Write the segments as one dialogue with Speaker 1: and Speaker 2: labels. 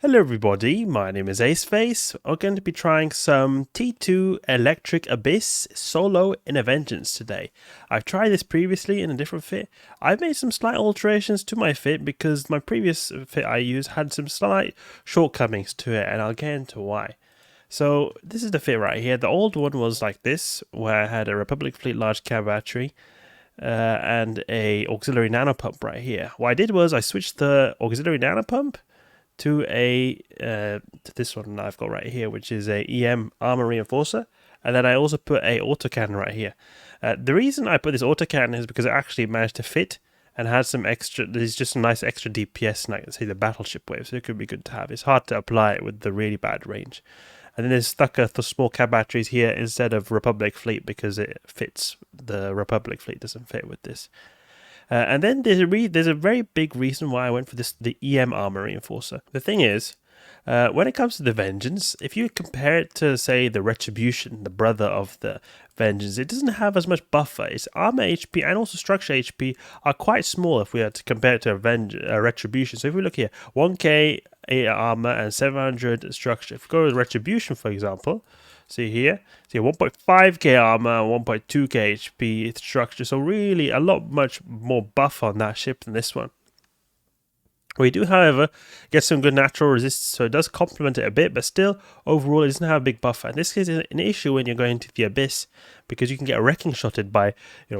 Speaker 1: Hello everybody, my name is Aceface. I'm going to be trying some T2 Electric Abyss solo in a Vengeance today. I've tried this previously in a different fit. I've made some slight alterations to my fit because my previous fit I used had some slight shortcomings to it, and I'll get into why. So this is the fit right here. The old one was like this, where I had a Republic Fleet large cab battery and a auxiliary nanopump right here. What I did was I switched the auxiliary nanopump to this one I've got right here, which is a EM armor reinforcer, and then I also put a autocannon right here. The reason I put this autocannon is because it actually managed to fit and had some extra. There's just a nice extra DPS, and I can say the battleship wave, so it could be good to have. It's hard to apply it with the really bad range. And then there's Thukker, the small cab batteries here instead of Republic Fleet because it fits. The Republic Fleet doesn't fit with this. And then there's a very big reason why I went for the EM armor reinforcer. The thing is, when it comes to the Vengeance, if you compare it to, say, the Retribution, the brother of the Vengeance, it doesn't have as much buffer. Its armor HP and also structure HP are quite small if we are to compare it to a Retribution. So if we look here, 1k armor and 700 structure. If we go to Retribution, for example, see here, 1.5k armor and 1.2k HP structure. So really a much more buff on that ship than this one. We do, however, get some good natural resistance, so it does complement it a bit, but still, overall, it doesn't have a big buffer. And this is an issue when you're going to the Abyss, because you can get wrecking shotted by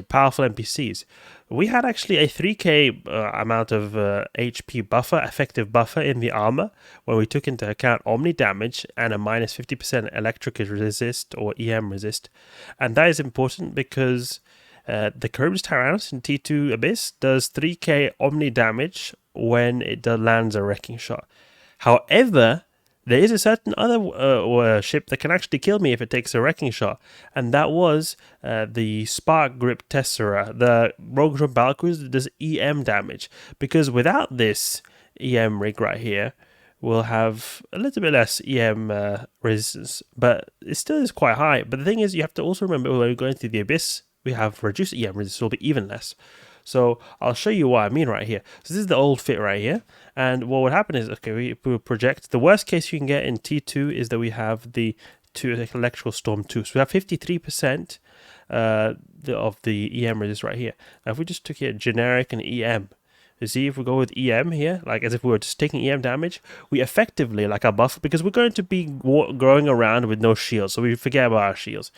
Speaker 1: powerful NPCs. We had actually a 3k amount of HP buffer, effective buffer in the armor, when we took into account Omni damage and a minus 50% electric resist or EM resist. And that is important because the Coreli Tyrannus in T2 Abyss does 3k Omni damage when it lands a wrecking shot. However, there is a certain other ship that can actually kill me if it takes a wrecking shot, and that was the Spark Grip Tessera, the Rogue Drone Battlecruiser that does EM damage, because without this EM rig right here, we'll have a little bit less EM resistance, but it still is quite high. But the thing is, you have to also remember when we're going through the Abyss, we have reduced EM resistance, will be even less. So I'll show you what I mean right here. So this is the old fit right here. And what would happen is, okay, we project. The worst case you can get in T2 is that we have the Electrical Storm 2. So we have 53% of the EM resist right here. Now if we just took here generic and EM, you see, if we go with EM here, like as if we were just taking EM damage, we effectively, like our buffer, because we're going to be going around with no shields, so we forget about our shields.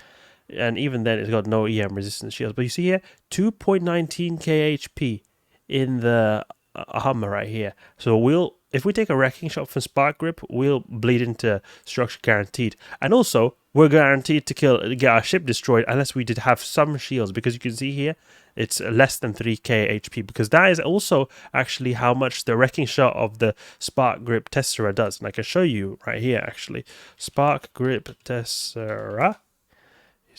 Speaker 1: And even then, it's got no EM resistance shields. But you see here, 2.19k HP in the armor right here. So if we take a wrecking shot from Spark Grip, we'll bleed into structure guaranteed. And also, we're guaranteed to get our ship destroyed unless we did have some shields. Because you can see here, it's less than 3k HP. Because that is also actually how much the wrecking shot of the Spark Grip Tessera does. And I can show you right here, actually. Spark Grip Tessera.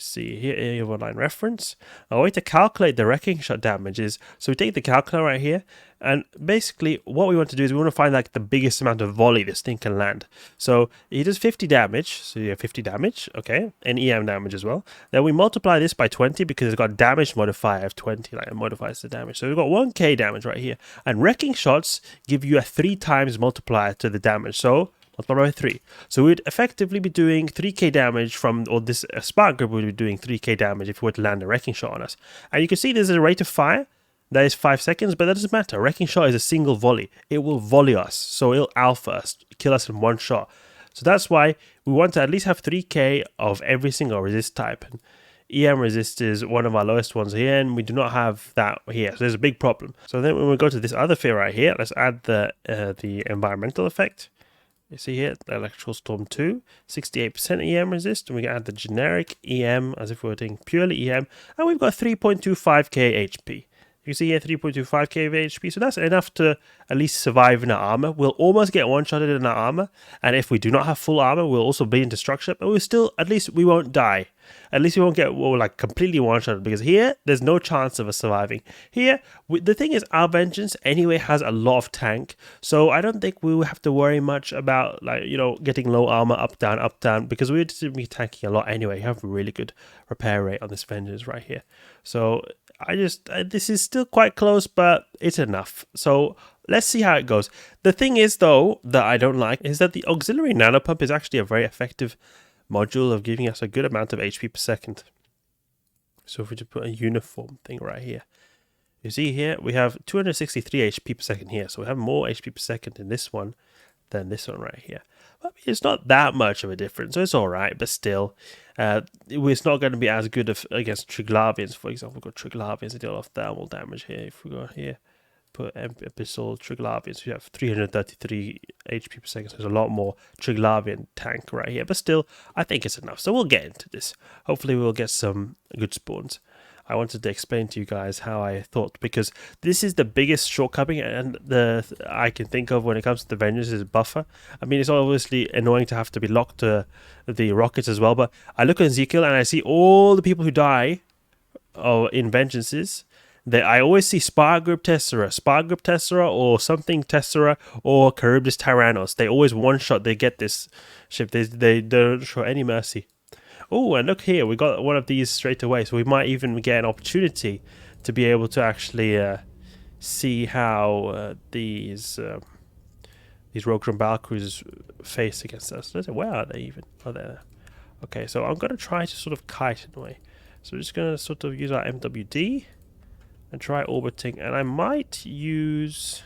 Speaker 1: See here, overline reference. A way to calculate the wrecking shot damage is, so we take the calculator right here, and basically what we want to do is we want to find like the biggest amount of volley this thing can land. So it does 50 damage, so you have 50 damage, okay, and EM damage as well. Then we multiply this by 20 because it's got damage modifier of 20, like it modifies the damage. So we've got 1k damage right here, and wrecking shots give you a 3 times multiplier to the damage. So multiplied by 3. So we'd effectively be doing 3k damage from, or this Spark Grip would be doing 3k damage if we were to land a wrecking shot on us. And you can see there's a rate of fire, that is 5 seconds, but that doesn't matter. A wrecking shot is a single volley. It will volley us, so it'll alpha us, kill us in one shot. So that's why we want to at least have 3k of every single resist type. And EM resist is one of our lowest ones here, and we do not have that here. So there's a big problem. So then when we go to this other fit right here, let's add the environmental effect. You see here, the Electrical Storm 2, 68% EM resist, and we can add the generic EM as if we were doing purely EM, and we've got 3.25k HP. You see here 3.25k of HP, so that's enough to at least survive in our armor. We'll almost get one-shotted in our armor, and if we do not have full armor, we'll also bleed into structure, but we'll still, at least we won't die. At least we won't get like completely one-shotted, because here, there's no chance of us surviving. Here, the thing is, our Vengeance anyway has a lot of tank, so I don't think we will have to worry much about, like, getting low armor, up, down, because we're just going to be tanking a lot anyway. You have a really good repair rate on this Vengeance right here. So this is still quite close, but it's enough. So let's see how it goes. The thing is, though, that I don't like is that the auxiliary nanopump is actually a very effective module of giving us a good amount of HP per second. So if we just put a uniform thing right here, you see here we have 263 HP per second here. So we have more HP per second in this one than this one right here. I mean, it's not that much of a difference, so it's all right, but still, it's not going to be as good against Triglavians, for example. We've got Triglavians that deal a lot of thermal damage here. If we go here, put Abyssal Triglavians, we have 333 HP per second, so there's a lot more Triglavian tank right here, but still, I think it's enough. So we'll get into this. Hopefully we'll get some good spawns. I wanted to explain to you guys how I thought, because this is the biggest shortcoming and I can think of when it comes to the Vengeance is buffer. I mean, it's obviously annoying to have to be locked to the rockets as well, but I look at Ezekiel and I see all the people who die in Vengeances. I always see Spark Group Tessera, or something Tessera, or Charybdis Tyrannos. They always one-shot, they get this ship. They don't show any mercy. Oh, and look here, we got one of these straight away, so we might even get an opportunity to be able to actually see how these Rogue Valkyries face against us. Where are they even? Oh, there. Okay, so I'm going to try to sort of kite in a way. So we're just going to sort of use our MWD and try orbiting, and I might use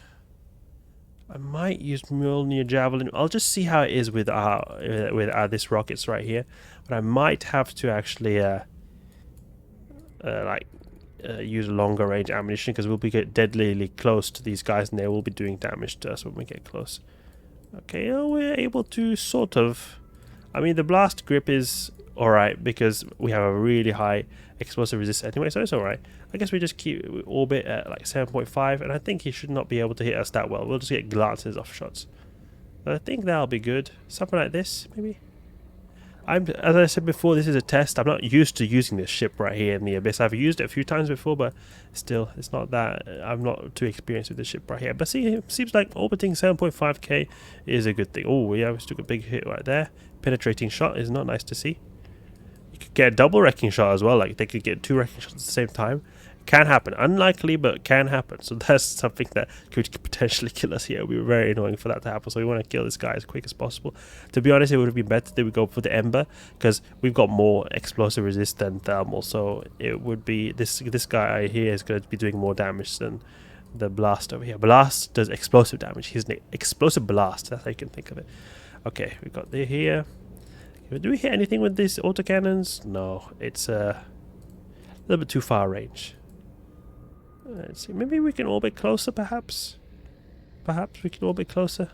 Speaker 1: Mjolnir Javelin. I'll just see how it is with this rockets right here. But I might have to actually use longer range ammunition, because we'll be deadly close to these guys and they will be doing damage to us when we get close. Okay, we're able to sort of... I mean, the blast grip is alright because we have a really high explosive resist anyway, so it's alright. I guess we just keep orbit at like 7.5, and I think he should not be able to hit us that well. We'll just get glances off shots. But I think that'll be good. Something like this, maybe? As I said before, this is a test. I'm not used to using this ship right here in the Abyss. I've used it a few times before, but still, it's not that... I'm not too experienced with this ship right here. But see, it seems like orbiting 7.5k is a good thing. Oh, yeah, we took a big hit right there. Penetrating shot is not nice to see. You could get a double wrecking shot as well. Like, they could get 2 wrecking shots at the same time. Can happen. Unlikely, but can happen. So that's something that could potentially kill us here. It would be very annoying for that to happen. So we want to kill this guy as quick as possible. To be honest, it would have been better that we go for the Ember, because we've got more explosive resist than thermal. So it would be... This guy here is going to be doing more damage than the Blast over here. Blast does explosive damage. He's an explosive blast. That's how you can think of it. Okay, we got the here. Do we hit anything with these autocannons? No, it's a little bit too far range. Let's see, maybe we can orbit closer, perhaps? Perhaps we can orbit closer.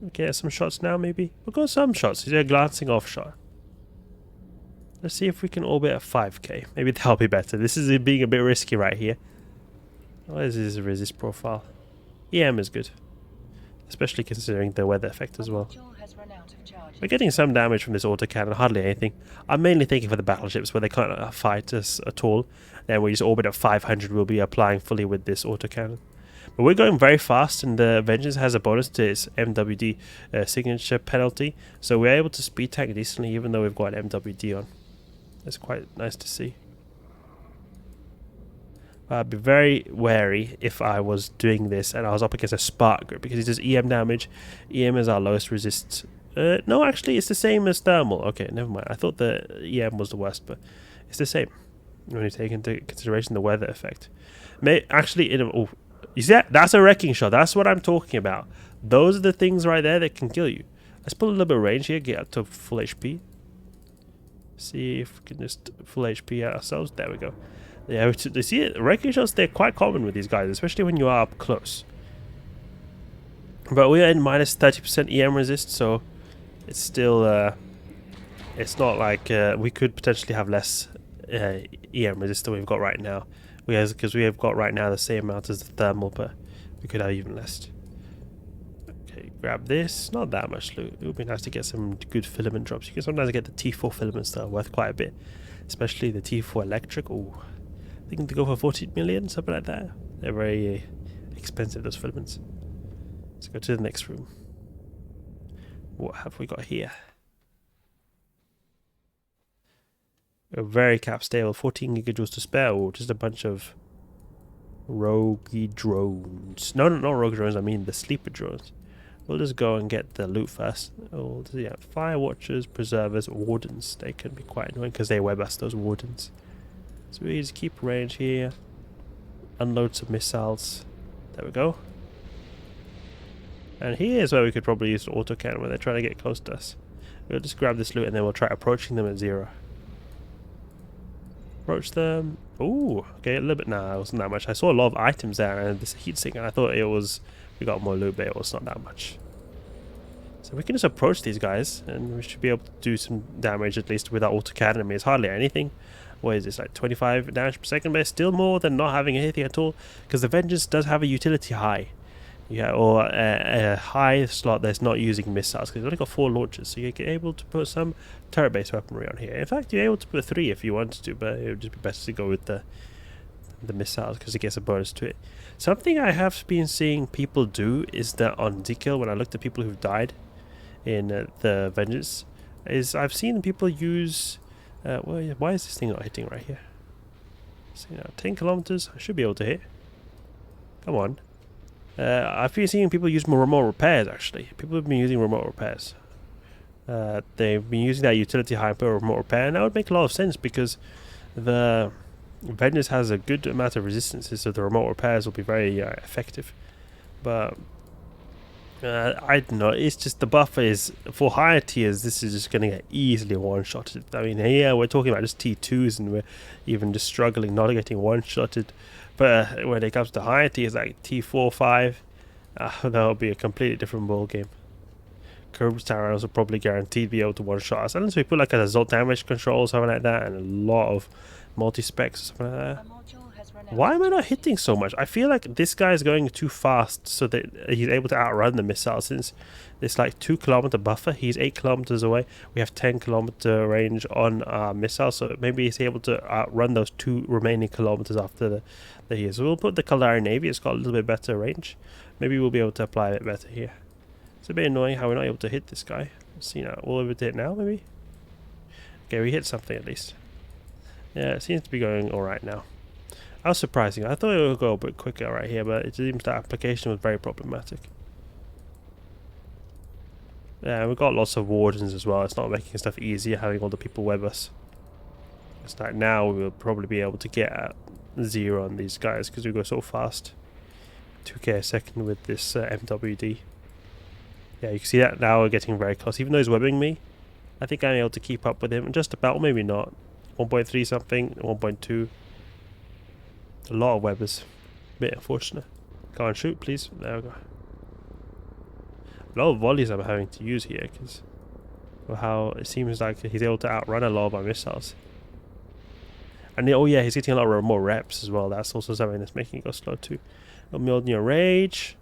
Speaker 1: Okay, some shots now, maybe? We'll go some shots. Is there a glancing off shot? Let's see if we can orbit at 5k. Maybe that'll be better. This is being a bit risky right here. What is his resist profile? EM is good. Especially considering the weather effect as well. We're getting some damage from this autocannon, hardly anything. I'm mainly thinking for the battleships where they can't fight us at all. Then we just orbit at 500, we'll be applying fully with this autocannon. But we're going very fast, and the Vengeance has a bonus to its MWD signature penalty. So we're able to speed tank decently even though we've got an MWD on. That's quite nice to see. I'd be very wary if I was doing this and I was up against a Spark Group, because it does EM damage. EM is our lowest resist. No, actually, it's the same as thermal. Okay, never mind. I thought the EM was the worst, but it's the same when you take into consideration the weather effect. Actually, you see that? That's a wrecking shot. That's what I'm talking about. Those are the things right there that can kill you. Let's put a little bit of range here, get up to full HP. See if we can just full HP ourselves. There we go. Yeah, you see it? Wrecking shots, they're quite common with these guys, especially when you are up close. But we are in minus 30% EM resist, so it's still... it's not like we could potentially have less EM resist than we've got right now. Because we have got right now the same amount as the thermal, but we could have even less. Okay, grab this. Not that much loot. It would be nice to get some good filament drops. You can sometimes get the T4 filaments that are worth quite a bit. Especially the T4 electric. Ooh. I think they go for 40 million, something like that. They're very expensive, those filaments. Let's go to the next room. What have we got here? A very cap stable, 14 gigajoules to spare, or just a bunch of rogue drones. No, not rogue drones, I mean the sleeper drones. We'll just go and get the loot first. Oh, yeah, fire watchers, preservers, wardens. They can be quite annoying because they web us, those wardens. So we just keep range here. Unload some missiles. There we go. And here's where we could probably use the autocannon when they're trying to get close to us. We'll just grab this loot and then we'll try approaching them at 0. Approach them. Ooh, okay, a little bit. Nah, it wasn't that much. I saw a lot of items there and this heat sink, and I thought it was, we got more loot, but it was not that much. So we can just approach these guys and we should be able to do some damage at least with our autocannon. I mean, it's hardly anything. What is this, like 25 damage per second, but it's still more than not having anything at all, because the Vengeance does have a utility high. Yeah, or a high slot that's not using missiles, because it's only got 4 launchers, so you're able to put some turret-based weaponry on here. In fact, you're able to put 3 if you wanted to, but it would just be better to go with the missiles, because it gets a bonus to it. Something I have been seeing people do is that on Dekill, when I looked at people who've died in the Vengeance, is I've seen people use... why is this thing not hitting right here? So, 10 kilometers, I should be able to hit. Come on. I've been seeing people use more remote repairs, actually. People have been using remote repairs. They've been using that utility high for remote repair, and that would make a lot of sense because the Vengeance has a good amount of resistances, so the remote repairs will be very effective. But I don't know, it's just the buffer is, for higher tiers, this is just going to get easily one-shotted. I mean, here we're talking about just T2s and we're even just struggling not getting one-shotted. But when it comes to higher tiers like T4, 5, that'll be a completely different ball game. Curbs Tyrants will probably guaranteed be able to one-shot us, unless we put like a assault damage control or something like that, and a lot of multi-specs or something like that. Why am I not hitting so much? I feel like this guy is going too fast so that he's able to outrun the missile, since it's like 2 kilometer buffer. He's 8 kilometers away. We have 10 kilometer range on our missile, so maybe he's able to outrun those 2 remaining kilometers after the here. So we'll put the Caldari Navy. It's got a little bit better range. Maybe we'll be able to apply it better here. It's a bit annoying how we're not able to hit this guy. Let's see now. We'll able to hit now, maybe? Okay, we hit something at least. Yeah, it seems to be going alright now. That was surprising. I thought it would go a bit quicker right here, but it seems the application was very problematic. Yeah, we've got lots of wardens as well. It's not making stuff easier having all the people web us. It's like now we'll probably be able to get at 0 on these guys because we go so fast. 2k a second with this MWD. Yeah, you can see that now we're getting very close. Even though he's webbing me, I think I'm able to keep up with him. Just about, maybe not. 1.3 something, 1.2. A lot of webbers. Bit unfortunate. Go and shoot, please. There we go. A lot of volleys I'm having to use here because of how it seems like he's able to outrun a lot of my missiles. And oh yeah, he's getting a lot of more reps as well. That's also something that's making it go slow too. Mjolnir Rage.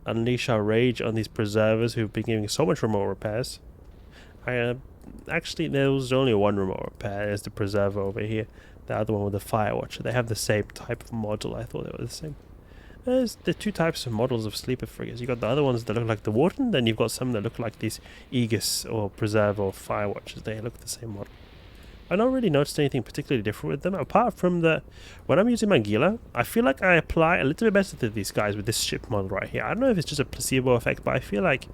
Speaker 1: Unleash our rage on these preservers who've been giving so much remote repairs. Actually, there was only one remote repair. There's the preserver over here. The other one with the fire watcher. They have the same type of model. I thought they were the same. There's the 2 types of models of sleeper frigates. You've got the other ones that look like the Warden, then you've got some that look like these Aegis or Preserver or Fire Watchers. They look the same model. I don't really notice anything particularly different with them, apart from the... When I'm using my Gila, I feel like I apply a little bit better to these guys with this ship model right here. I don't know if it's just a placebo effect, but I feel like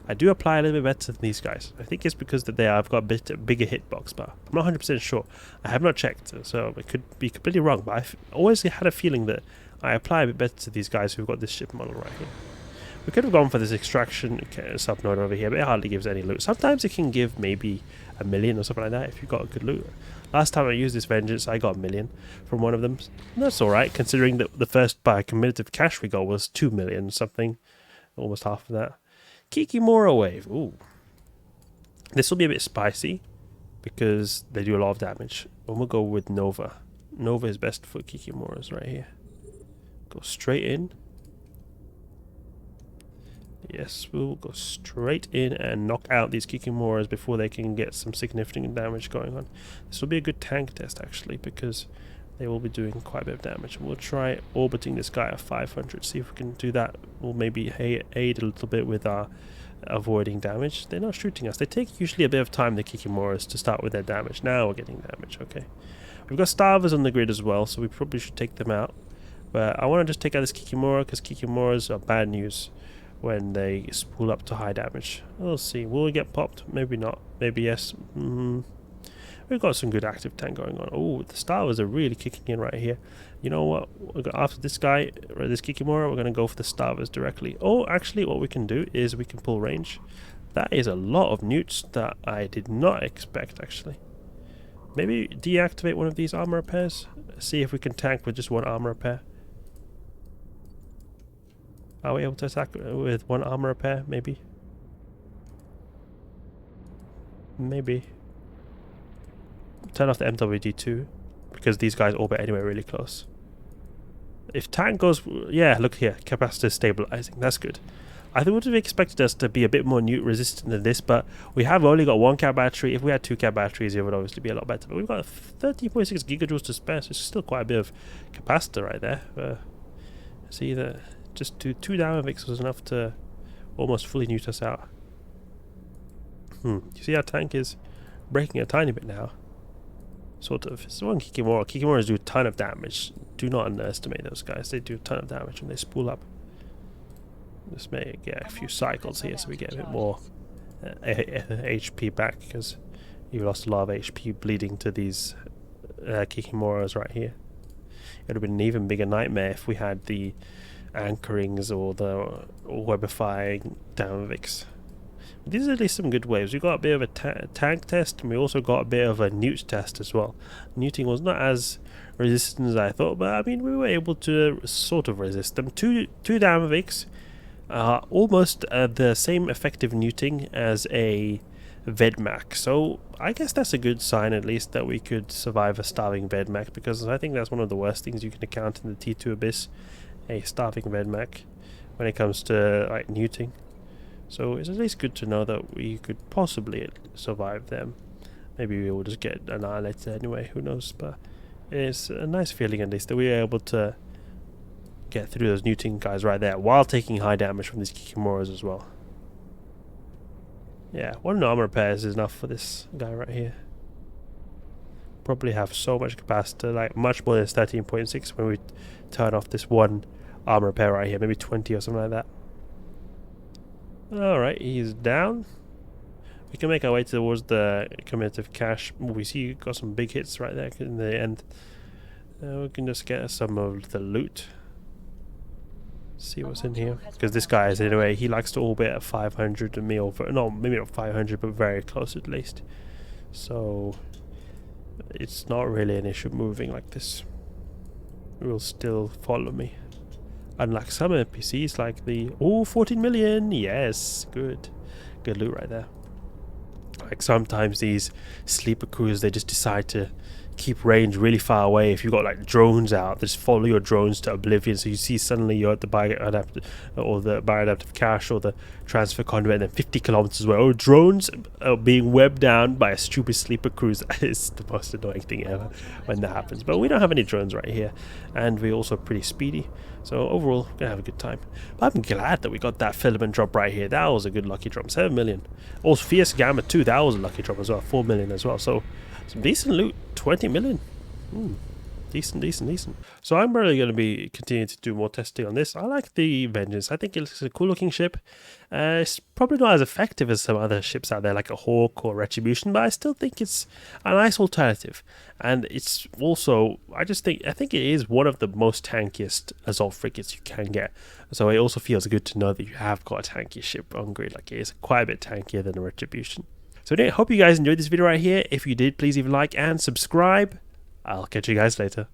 Speaker 1: I do apply a little bit better than these guys. I think it's because that I've got a bit bigger hitbox bar. I'm not 100% sure. I have not checked, so it could be completely wrong, but I've always had a feeling that I apply a bit better to these guys who've got this ship model right here. We could have gone for this extraction sub-node over here, but it hardly gives any loot. Sometimes it can give maybe 1 million or something like that if you've got a good loot. Last time I used this Vengeance, I got 1 million from one of them. And that's alright, considering that the first by cumulative cash we got was 2 million something. Almost half of that. Kikimora Wave. Ooh. This will be a bit spicy because they do a lot of damage. And we'll go with Nova. Nova is best for Kikimoras right here. Go straight in. Yes, we'll go straight in and knock out these Kikimoras before they can get some significant damage going on. This will be a good tank test actually, because they will be doing quite a bit of damage. We'll try orbiting this guy at 500, see if we can do that. We'll maybe aid a little bit with our avoiding damage. They're not shooting us. They take usually a bit of time, the Kikimoras, to start with their damage. Now we're getting damage, okay. We've got Starvers on the grid as well, so we probably should take them out. But I want to just take out this Kikimora, because Kikimoras are bad news when they spool up to high damage. We'll see. Will we get popped? Maybe not. Maybe yes. We've got some good active tank going on. Oh, the Starvers are really kicking in right here. You know what? After this guy, this Kikimora, we're going to go for the Starvers directly. Oh, actually, what we can do is we can pull range. That is a lot of newts that I did not expect, actually. Maybe deactivate one of these armor repairs. See if we can tank with just one armor repair. Are we able to attack with one armor repair? Maybe. Maybe. Turn off the MWD2 because these guys orbit anyway really close. If tank goes, yeah, look here, capacitor stabilizing. That's good. I would have expected us to be a bit more newt resistant than this, but we have only got 1 cat battery. If we had 2 cat batteries, it would obviously be a lot better. But we've got 13.6 gigajoules to spare, so it's still quite a bit of capacitor right there. See that just two Dynamics was enough to almost fully newt us out. You see our tank is breaking a tiny bit now. Sort of. It's one Kikimora. Kikimoras do a ton of damage. Do not underestimate those guys. They do a ton of damage when they spool up. This may get a few cycles here so we get a bit more HP back, because you lost a lot of HP bleeding to these Kikimoras right here. It would have been an even bigger nightmare if we had the anchorings or the webifying Dynamics. These are at least some good waves. We got a bit of a tank test, and we also got a bit of a newt test as well. Newting was not as resistant as I thought, but I mean we were able to sort of resist them. Two Dynamics are almost the same effective newting as a Vedmak, so I guess that's a good sign at least that we could survive a starving Vedmak, because I think that's one of the worst things you can encounter in the T2 Abyss, a starving Vedmak, when it comes to like newting. So it's at least good to know that we could possibly survive them. Maybe we will just get annihilated anyway, who knows, but it's a nice feeling at least that we were able to get through those newting guys right there while taking high damage from these Kikimoras as well. Yeah, 1 armor repair is enough for this guy right here. Probably have so much capacity, like much more than 13.6 when we turn off this 1 armor repair right here, maybe 20 or something like that. Alright, he's down. We can make our way towards the cumulative cache. We see got some big hits right there in the end. We can just get some of the loot. See what's in here. Because this guy is, anyway, he likes to orbit at 500 and me over. No, maybe not 500, but very close at least. So it's not really an issue moving like this. It will still follow me. Unlike some NPCs like the... Oh, 14 million! Yes, good. Good loot right there. Like sometimes these sleeper crews, they just decide to keep range really far away. If you've got like drones out, just follow your drones to oblivion, so you see suddenly you're at the bioadaptive or the bioadaptive cache or the transfer conduit, and then 50 kilometers away. Oh, drones are being webbed down by a stupid sleeper cruise. That is the most annoying thing ever when that happens. But we don't have any drones right here, and we're also pretty speedy, so overall we're gonna have a good time. But I'm glad that we got that filament drop right here. That was a good lucky drop. 7 million. Also Fierce Gamma 2, that was a lucky drop as well. 4 million as well. So some decent loot. 20 million. Decent. So I'm really going to be continuing to do more testing on this. I like the Vengeance. I think it's a cool looking ship. It's probably not as effective as some other ships out there like a Hawk or Retribution, but I still think it's a nice alternative. And it's also, I think it is one of the most tankiest assault frigates you can get. So it also feels good to know that you have got a tanky ship on grid. Like it is quite a bit tankier than a Retribution. So anyway, hope you guys enjoyed this video right here. If you did, please leave a like and subscribe. I'll catch you guys later.